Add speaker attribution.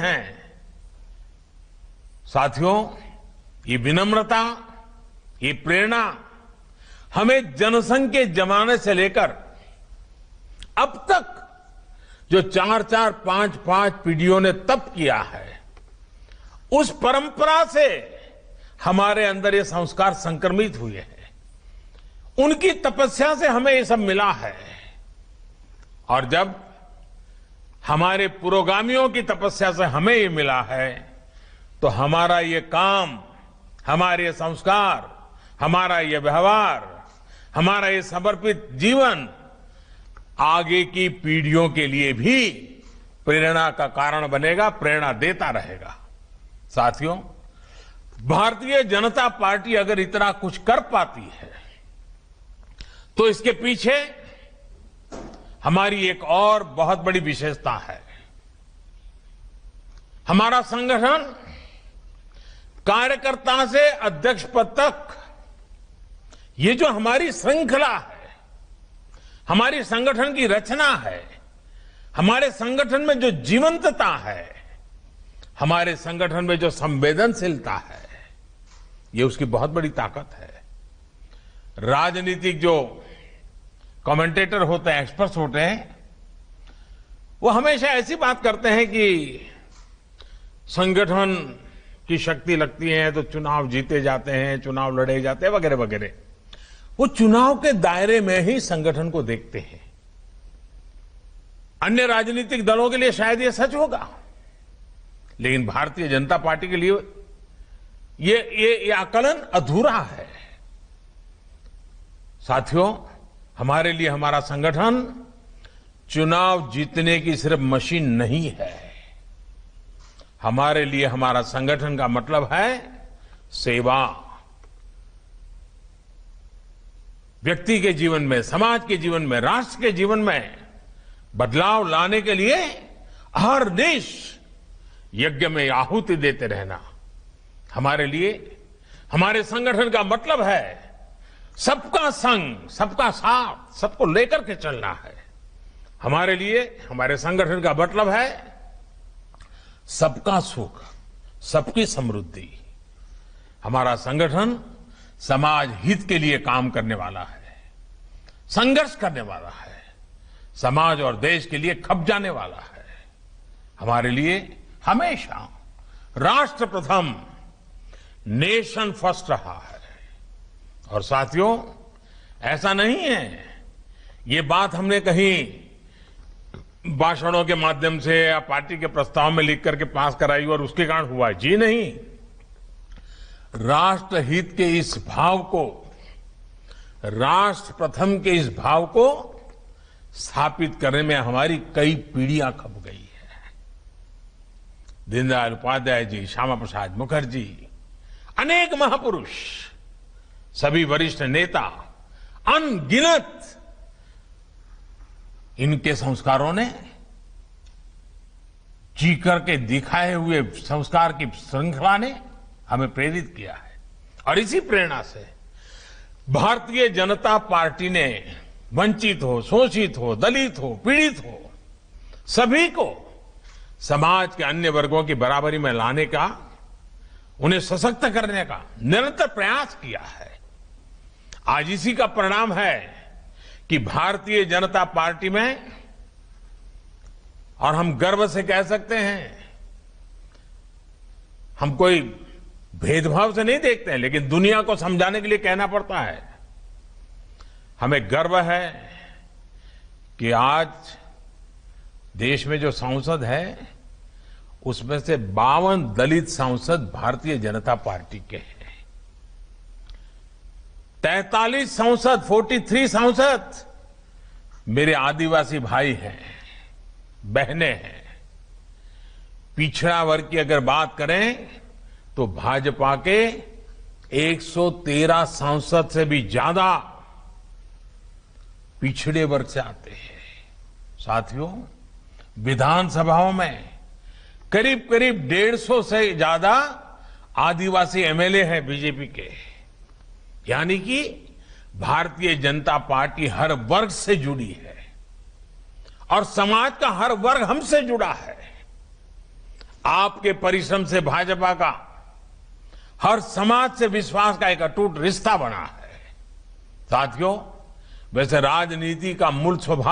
Speaker 1: हैं। साथियों, ये विनम्रता, ये प्रेरणा हमें जनसंघ के जमाने से लेकर अब तक जो 4-4, 5-5 पीढ़ियों ने तप किया है, उस परंपरा से हमारे अंदर ये संस्कार संक्रमित हुए हैं। उनकी तपस्या से हमें ये सब मिला है। और जब हमारे पुरोगामियों की तपस्या से हमें ये मिला है, तो हमारा ये काम, हमारे ये संस्कार, हमारा ये व्यवहार, हमारा ये समर्पित जीवन आगे की पीढ़ियों के लिए भी प्रेरणा का कारण बनेगा, प्रेरणा देता रहेगा। साथियों, भारतीय जनता पार्टी अगर इतना कुछ कर पाती है, तो इसके पीछे हमारी एक और बहुत बड़ी विशेषता है। हमारा संगठन कार्यकर्ता से अध्यक्ष पद तक, ये जो हमारी श्रृंखला है, हमारी संगठन की रचना है, हमारे संगठन में जो जीवंतता है, हमारे संगठन में जो संवेदनशीलता है, ये उसकी बहुत बड़ी ताकत है। राजनीतिक जो कमेंटेटर होते हैं, एक्सपर्ट्स होते हैं, वो हमेशा ऐसी बात करते हैं कि संगठन की शक्ति लगती है तो चुनाव जीते जाते हैं, चुनाव लड़े जाते हैं, वगैरह वगैरह। वो चुनाव के दायरे में ही संगठन को देखते हैं। अन्य राजनीतिक दलों के लिए शायद ये सच होगा, लेकिन भारतीय जनता पार्टी के लिए ये आकलन अधूरा है। साथियों, हमारे लिए हमारा संगठन चुनाव जीतने की सिर्फ मशीन नहीं है। हमारे लिए हमारा संगठन का मतलब है सेवा। व्यक्ति के जीवन में, समाज के जीवन में, राष्ट्र के जीवन में बदलाव लाने के लिए हर देश यज्ञ में आहुति देते रहना। हमारे लिए, हमारे संगठन का मतलब है सबका संग, सबका साथ, सबको लेकर के चलना है। हमारे लिए, हमारे संगठन का मतलब है सबका सुख, सबकी समृद्धि। हमारा संगठन समाज हित के लिए काम करने वाला है, संघर्ष करने वाला है, समाज और देश के लिए खप जाने वाला है। हमारे लिए हमेशा राष्ट्र प्रथम, नेशन फर्स्ट रहा है। और साथियों, ऐसा नहीं है ये बात हमने कहीं भाषणों के माध्यम से या पार्टी के प्रस्ताव में लिख करके पास कराई और उसके कारण हुआ। जी नहीं, राष्ट्र हित के इस भाव को, राष्ट्र प्रथम के इस भाव को स्थापित करने में हमारी कई पीढ़ियां खप गई है। दीनदयाल उपाध्याय जी, श्यामा प्रसाद मुखर्जी, अनेक महापुरुष, सभी वरिष्ठ नेता, अनगिनत इनके संस्कारों ने, जी करके दिखाए हुए संस्कार की श्रृंखला ने हमें प्रेरित किया है। और इसी प्रेरणा से भारतीय जनता पार्टी ने वंचित हो, शोषित हो, दलित हो, पीड़ित हो, सभी को समाज के अन्य वर्गों की बराबरी में लाने का, उन्हें सशक्त करने का निरंतर प्रयास किया है। आज इसी का परिणाम है कि भारतीय जनता पार्टी में, और हम गर्व से कह सकते हैं, हम कोई भेदभाव से नहीं देखते हैं, लेकिन दुनिया को समझाने के लिए कहना पड़ता है, हमें गर्व है कि आज देश में जो सांसद है, उसमें से 52 दलित सांसद भारतीय जनता पार्टी के हैं। 43 सांसद, 43 सांसद मेरे आदिवासी भाई हैं, बहनें हैं। पिछड़ा वर्ग की अगर बात करें तो भाजपा के 113 सांसद से भी ज्यादा पिछड़े वर्ग से आते हैं। साथियों, विधानसभाओं में करीब करीब 150 से ज्यादा आदिवासी एमएलए हैं बीजेपी के। यानी कि भारतीय जनता पार्टी हर वर्ग से जुड़ी है और समाज का हर वर्ग हमसे जुड़ा है। आपके परिश्रम से भाजपा का हर समाज से विश्वास का एक अटूट रिश्ता बना है। साथियों, वैसे राजनीति का मूल स्वभाव